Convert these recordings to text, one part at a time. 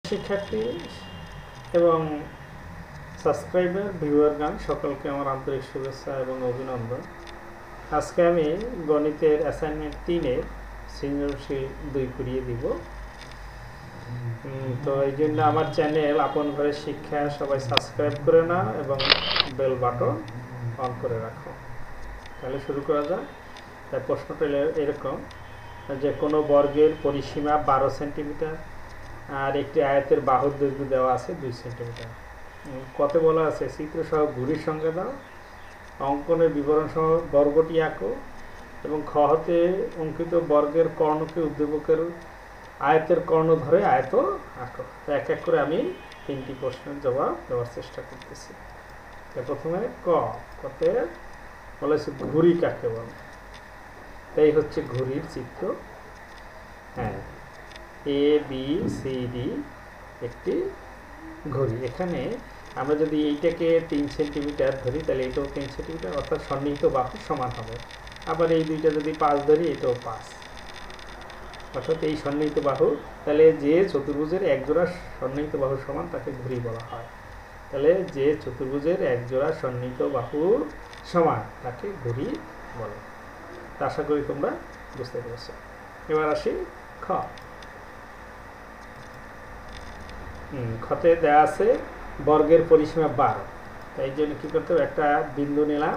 শিক্ষার্থী এবং সাবস্ক্রাইবার ভিউয়ারগণ সকলকে আমার আন্তরিক শুভেচ্ছা এবং অভিনন্দন। আজকে আমি গণিতের অ্যাসাইনমেন্ট 3-এর সৃজনশীল 2 করিয়ে দিব। তো এই জন্য আমার চ্যানেল আপন ঘরের শিক্ষা সবাই সাবস্ক্রাইব করে নাও এবং বেল বাটন অন করে রাখো। তাহলে শুরু করা যাক। তাই প্রশ্নটা এরকম যে কোনো বর্গের পরিসীমা 12 সেন্টিমিটার আর একটি আয়তের বাহুর দৈর্ঘ্য দেওয়া আছে 2 সেন্টিমিটার। কত বলা আছে চিত্র সহ ঘুড়ির সংখ্যা দাও, অঙ্কনের বিবরণ সহ বর্গটি আঁকো এবং খ হতে অঙ্কিত বর্গের কর্ণকে উদ্দীপকের আয়তের কর্ণ ধরে আয়ত আঁকো। তো এক এক করে আমি 3টি প্রশ্নের জবাব দেওয়ার চেষ্টা করতেছি। প্রথমে কতে বলেছে ঘুড়ি কাকে বলে। এই হচ্ছে ঘুড়ির চিত্র। হ্যাঁ, এ বি সি ডি একটি ঘড়ি। এখানে আমরা যদি এইটাকে 3 সেন্টিমিটার ধরি তাহলে এটাও 3 সেন্টিমিটার, অর্থাৎ সন্নিহিত বাহু সমান হবে। আবার এই দুইটা যদি 5 ধরি এটাও 5, অর্থাৎ এই সন্নিহিত বাহু, তাহলে যে চতুর্ভুজের একজোড়া সন্নিহিত বাহু সমান তাকে ঘুড়ি বলা হয়। তাহলে যে চতুর্ভুজের একজোড়া সন্নিহিত বাহু সমান তাকে ঘুড়ি বলে। আশা করি তোমরা বুঝতে পেরেছো। এবার আসি খ। খতে দেওয়া আছে বর্গের পরিসীমা 12। তাই জন্য কী করতে হবে, একটা বিন্দু নিলাম,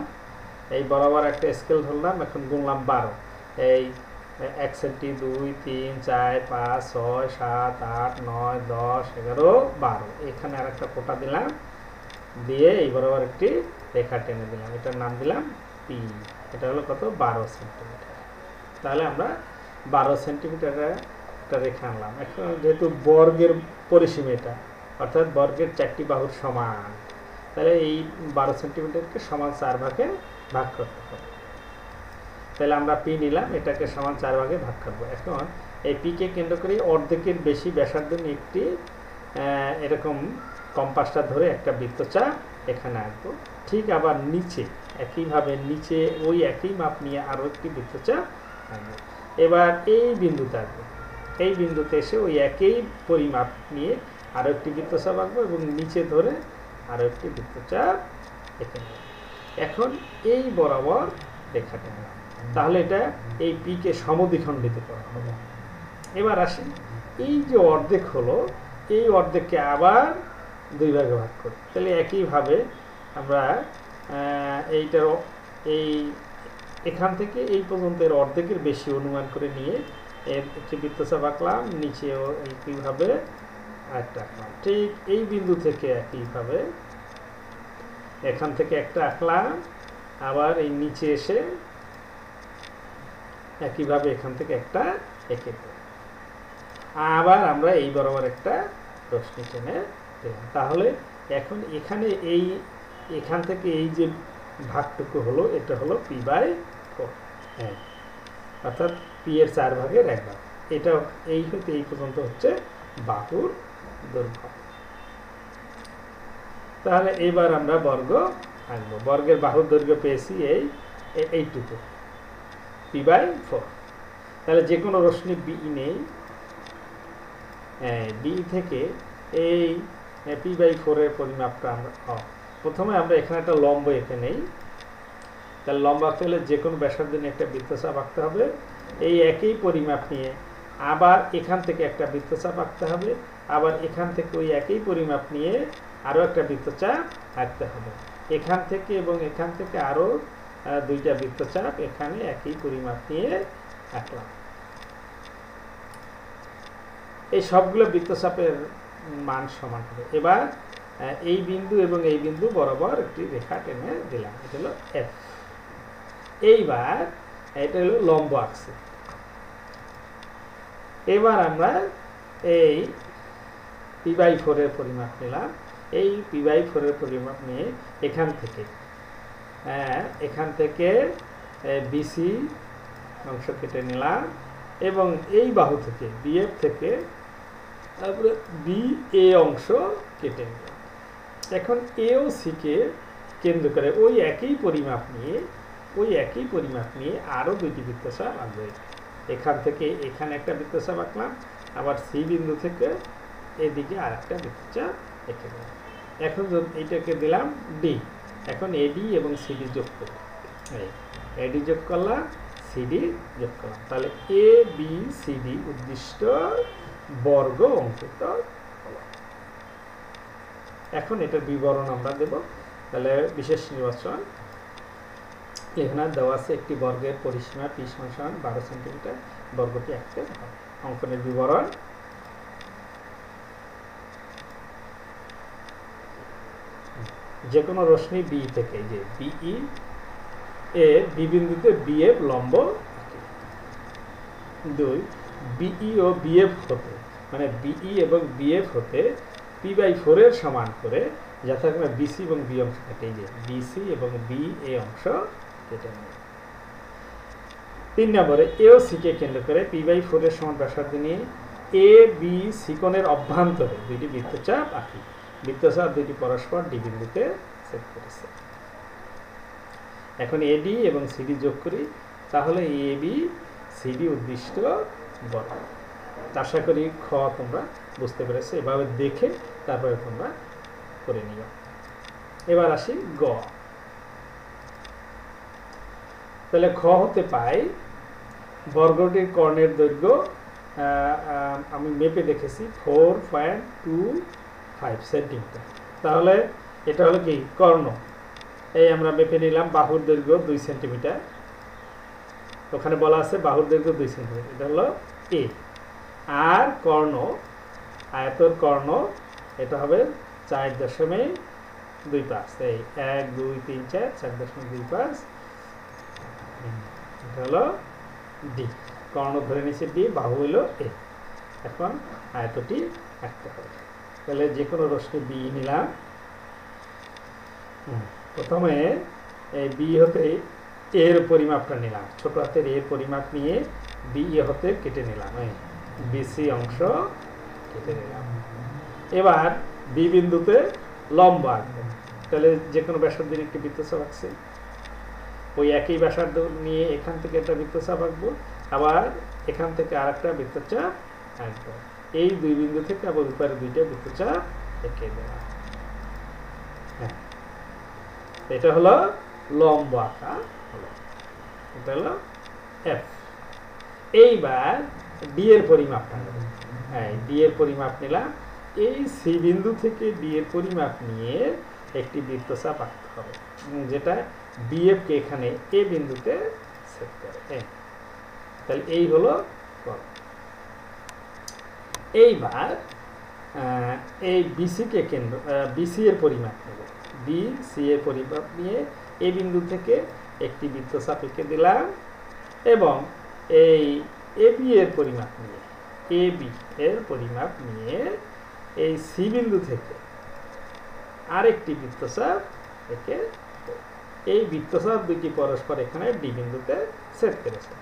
এই বরাবর একটা স্কেল ধরলাম, এখন গুনলাম 12। এই 1 সেন্টি 2 3 4 5 6 7 8 9 10 11 12। এখানে আর একটা ফোঁটা দিলাম, দিয়ে এই বরাবর একটি রেখা টেনে দিলাম, এটার নাম দিলাম পি। এটা হলো কত, 12 সেন্টিমিটার। তাহলে আমরা 12 সেন্টিমিটারের একটা রেখা আনলাম। এখন যেহেতু বর্গের পরিসীমা এটা, অর্থাৎ বর্গের 4টি বাহুর সমান, তাহলে এই 12 সেন্টিমিটারকে সমান 4 ভাগে ভাগ করতে হবে। তাহলে আমরা পি নিলাম, এটাকে সমান 4 ভাগে ভাগ করবো। এখন এই পিকে কেন্দ্র করে অর্ধেকের বেশি ব্যাসার্ধ নিয়ে একটি এরকম কম্পাসটা ধরে একটা বৃত্তচাপ এখানে আঁকবো। ঠিক আবার নিচে একইভাবে নিচে ওই একই মাপ নিয়ে আরও একটি বৃত্তচাপ আঁকবো। এবার এই বিন্দুতে আঁকবো, এই বিন্দুতে এসে ওই একই পরিমাপ নিয়ে আরও একটি বৃত্তচাপ আঁকবো এবং নিচে ধরে আরও একটি বৃত্তচাপ এঁকে নেব। এখন এই বরাবর রেখা টেনে, তাহলে এটা এই পিকে সমদ্বিখণ্ডিত করা হবে। এবার আসি, এই যে অর্ধেক হলো, এই অর্ধেককে আবার 2 ভাগে ভাগ করি। তাহলে একইভাবে আমরা এইটার এই এখান থেকে এই পর্যন্ত এর অর্ধেকের বেশি অনুমান করে নিয়ে এর একটি বৃত্তচাপ আঁকলাম, নিচেও একইভাবে একটা আঁকলাম। ঠিক এই বিন্দু থেকে একইভাবে এখান থেকে একটা আঁকলাম, আবার এই নিচে এসে একইভাবে এখান থেকে একটা এঁকে দিলাম, আবার আমরা এই বরাবর একটা রশ্মি টেনে দিলাম। তাহলে এখন এখানে এই এখান থেকে এই যে ভাগটুকু হলো, এটা হলো p/4। হ্যাঁ, অর্থাৎ পি এর 4 ভাগের 1 ভাগ। এটা এই হতে এই পর্যন্ত হচ্ছে বাহুর দৈর্ঘ্য। তাহলে এবার আমরা বর্গ আঁকবো। বর্গের বাহুর দৈর্ঘ্য পেয়েছি এইটুকু, p/4। তাহলে যে কোনো রশ্মি বি নেই, বি থেকে এই p/4 এর পরিমাপটা আমরা প্রথমে আমরা এখানে একটা লম্ব এঁকে নেই। তাহলে লম্ব আঁকতে হলে যে কোনো ব্যাসার্ধ নিয়ে একটা বৃত্তচাপ আঁকতে হবে। এই একই পরিমাপ নিয়ে আবার এখান থেকে একটা বৃত্তচাপ আঁকতে হবে, আবার এখান থেকে ওই একই পরিমাপ নিয়ে আরও একটা বৃত্তচাপ আঁকতে হবে। এখান থেকে এবং এখান থেকে আরও 2টা বৃত্তচাপ এখানে একই পরিমাপ নিয়ে আঁকলাম। এই সবগুলো বৃত্তচাপের মান সমান হবে। এবার এই বিন্দু এবং এই বিন্দু বরাবর একটি রেখা টেনে দিলাম, এটা হলো এফ। এইবার এটা হলো লম্ব আঁকছে। এবার আমরা এই p/4 এর পরিমাপ নিলাম। এই p/4 এর পরিমাপ নিয়ে এখান থেকে বিসি অংশ কেটে নিলাম এবং এই বাহু থেকে বিএফ থেকে তারপরে বি এ অংশ কেটে নিলাম। এখন এ ও সিকে কেন্দ্র করে ওই একই পরিমাপ নিয়ে আরও 2টি বৃত্তচাপ আঁকবো। এখান থেকে এখানে একটা বৃত্তচাপ আঁকলাম, আবার সি বিন্দু থেকে এদিকে আর একটা বৃত্তচাপ এঁকে দিলাম। এখন এইটাকে দিলাম ডি। এখন এডি এবং সিডি যোগ করি। এডি যোগ করলাম, সিডি যোগ করলাম, তাহলে এ বি সিডি উদ্দিষ্ট বর্গ অঙ্কিত হলো। এখন এটার বিবরণ আমরা দেব। তাহলে বিশেষ নির্বাচন এখানে দেওয়া আছে একটি বর্গের পরিসীমা পি সমান 12 সেন্টিমিটার, বর্গটি আঁকতে হবে। অঙ্কনের বিবরণ যে কোনো রশ্মি বি থেকে, যে বিই এ বি বিন্দুতে বিএফ লম্ব, 2 বিই ও বিএফ হতে, মানে বিই এবং বিএফ হতে p/4 এর সমান করে যথাক্রমে বিসি এবং বি অংশ কেটে, যে বিসি এবং বি এ অংশ কেটে নেয়। 3 নম্বরে এ ও সি কে কেন্দ্র করে p/4 এর সমান ব্যাসার্ধ নিয়ে এ বি সি কোণের অভ্যন্তরে দুইটি বৃত্তচাপ আঁকি। বৃত্তচাপ দুইটি পরস্পর ডি বিন্দুতে ছেদ করেছে। এখন এডি এবং সিডি যোগ করি, তাহলে এ বি সিডি উদ্দিষ্ট বর্গ। আশা করি খ তোমরা বুঝতে পেরেছো। এভাবে দেখে তারপরে তোমরা করে নিও। এবার আসি গ। তাহলে খ হতে পাই বর্গটির কর্ণের দৈর্ঘ্য আমি মেপে দেখেছি 4.25 সেন্টিমিটার। তাহলে এটা হলো কি কর্ণ। এই আমরা মেপে নিলাম বাহুর দৈর্ঘ্য 2 সেন্টিমিটার। ওখানে বলা আছে বাহুর দৈর্ঘ্য 2 সেন্টিমিটার, এটা হলো এ। আর কর্ণ, আয়তর কর্ণ, এটা হবে 4.25। এই 1 2 3 4 4.25, এটা হলো ডি। কর্ণ ধরে নিচে ডি, বাহু হলো এ। এখন আয়তটি আঁকতে হবে। তাহলে যে কোনো রশ্মি বি নিলাম। প্রথমে এই বি হতে এর পরিমাপটা নিলাম, ছোট হাতের এর পরিমাপ নিয়ে বি হতে কেটে নিলাম, বিসি অংশ কেটে নিলাম। এবার বি বিন্দুতে লম্ব আঁকবো। তাহলে যে কোনো ব্যাসার্ধের একটি বৃত্তচাপ আঁকছি। ওই একই ব্যাসার্ধ নিয়ে এখান থেকে একটা বৃত্তচাপ আঁকবো, আবার এখান থেকে আর একটা বৃত্তচাপ আঁকবো। এই দুই বিন্দু থেকে আবার উপরে দুইটা বৃত্তচাপ এঁকে দিলাম। হ্যাঁ, এটা হলো লম্ব আঁকা হলো, এটা হলো এফ। এইবার ডি এর পরিমাপটা নেব। হ্যাঁ, ডি এর পরিমাপ নিলাম। এই সি বিন্দু থেকে ডি এর পরিমাপ নিয়ে একটি বৃত্তচাপ আঁকতে হবে, যেটা বিএফ কে এখানে এ বিন্দুতে সেট করে। তাহলে এই হলো কর্ণ। এইবার এই বিসি কে কেন্দ্র, বিসি এর পরিমাপ নেব। বিসি এর পরিমাপ নিয়ে এই বিন্দু থেকে একটি বৃত্তচাপ এঁকে দিলাম, এবং এই এবি এর পরিমাপ নিয়ে, এবি এর পরিমাপ নিয়ে এই সি বিন্দু থেকে আরেকটি বৃত্তচাপ এঁকে, এই বৃত্তচাপ দুটি পরস্পর এখানে ডি বিন্দুতে ছেদ করেছে।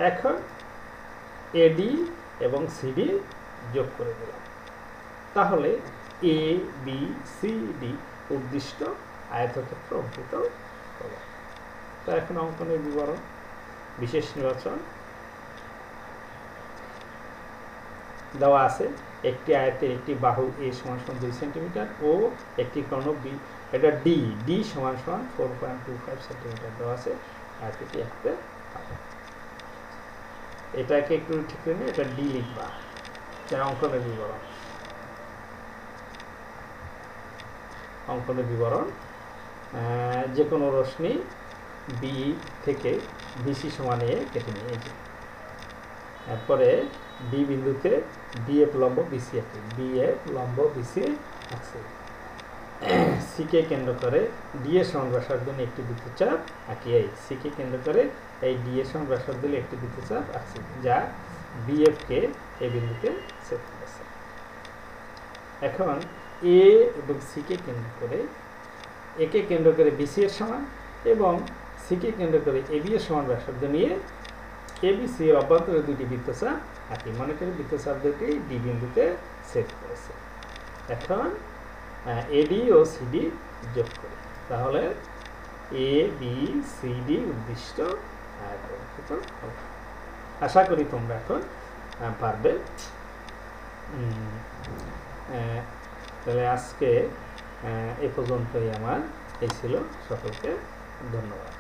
এখন এডি এবং সিডি যোগ করে দিলাম। তাহলে এ বি সি ডি উদ্দিষ্ট আয়তক্ষেত্র অঙ্কিত হলো। তো এখন অঙ্কনের বিবরণ বিশেষ নির্বাচন দেওয়া আছে। একটি আয়তের একটি বাহু এ সমান 2 সেন্টিমিটার ও একটি কর্ণ বি, এটা ডি, ডি সমান 4.25 সেন্টিমিটার দেওয়া আছে। আয়তটি আঁকতে হবে। এটাকে একটু ঠিক করে নিয়ে এটা ডি লিখবা। অঙ্কনের বিবরণ, অঙ্কনের বিবরণ যে কোনো রশ্মি বি থেকে বিসি সমান এ কেটে নিয়ে, তারপরে বি বিন্দুতে বিএফ লম্ব বিসি আছে, বিএফ লম্ব বিসি আছে। সি কে কেন্দ্র করে ডি এর সমান ব্যাসার্ধ নিয়ে একটি বৃত্তচাপ আঁকি। এই সি কে কেন্দ্র করে এই ডি এর সমান ব্যাসার্ধ নিয়ে একটি বৃত্তচাপ আঁকছি, যা বিএফ কে এই বিন্দুতে ছেদ করেছে। এখন এ এবং সি কে কেন্দ্র করে, একে কেন্দ্র করে বিসি এর সমান এবং সি কে কেন্দ্র করে এবি এর সমান ব্যাসার্ধ নিয়ে এবিসি এর অভ্যন্তরে দুটি বৃত্তচাপ আঁকি। মনে করি বৃত্তচাপ দুটি ডি বিন্দুতে ছেদ করেছে। এখন এডি ও সিডি যোগ করি, তাহলে এ বি সিডি উদ্দিষ্ট আয়তক্ষেত্র হবে। আশা করি তোমরা এখন পারবে। তাহলে আজকে এই পর্যন্তই আমার এই ছিল। সকলকে ধন্যবাদ।